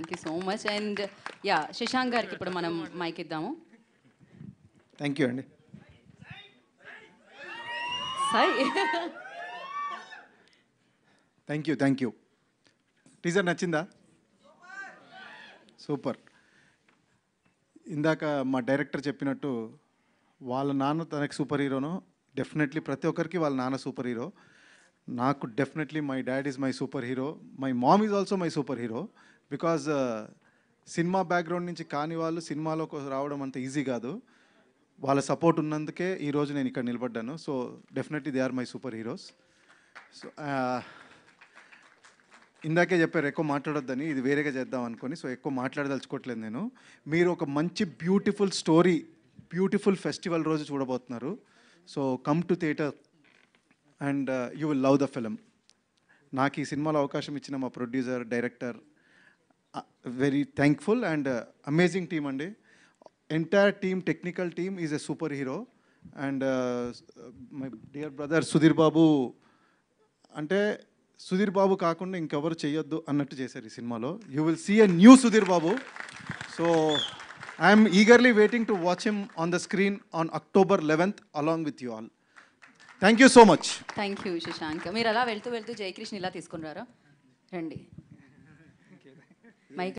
Thank you so much. And yeah, Shashank గారికి ఇప్పుడు మనం మైక్ ఇద్దాము. థ్యాంక్ యూ అండి. సాయి. Thank you. టీజర్ నచ్చిందా? సూపర్. ఇందాక మా డైరెక్టర్ చెప్పినట్టు వాళ్ళ నాన్న తనకి సూపర్ హీరోనో, డెఫినెట్లీ ప్రతి ఒక్కరికి వాళ్ళ నాన్న సూపర్ హీరో. నాకు definitely my dad is my super hero. My mom is also my super hero. Because cinema background నుంచి కాని వాళ్ళు సినిమాలోకి రావడం అంత ఈజీ కాదు. వాళ్ళ సపోర్ట్ ఉన్నందుకే ఈరోజు నేను ఇక్కడ నిలబడ్డాను. So definitely they are my superheroes. So ఇందాకే చెప్పారు ఎక్కువ మాట్లాడొద్దని, ఇది వేరేగా చేద్దాం అనుకొని. సో ఎక్కువ మాట్లాడదలుచుకోవట్లేదు నేను. మీరు ఒక మంచి బ్యూటిఫుల్ స్టోరీ, బ్యూటిఫుల్ ఫెస్టివల్ రోజు చూడబోతున్నారు. So come to theatre and you will love the film. నాకు ఈ సినిమాలో అవకాశం ఇచ్చిన మా producer, director, very thankful. And amazing team అండి. Entire team, technical team is a superhero. And my dear brother Sudheer Babu, అంటే సుధీర్ బాబు కాకుండా ఇంకెవరు చేయొద్దు అన్నట్టు చేశారు ఈ సినిమాలో. You will see a new Sudheer Babu. So I'm eagerly waiting to watch him on the screen on October 11th along with you all. Thank you so much. Thank you Shashank. మీరు అలా వెళ్తూ వెళ్తూ జయకృష్ణ ఇలా తీసుకుని రారా, రండి.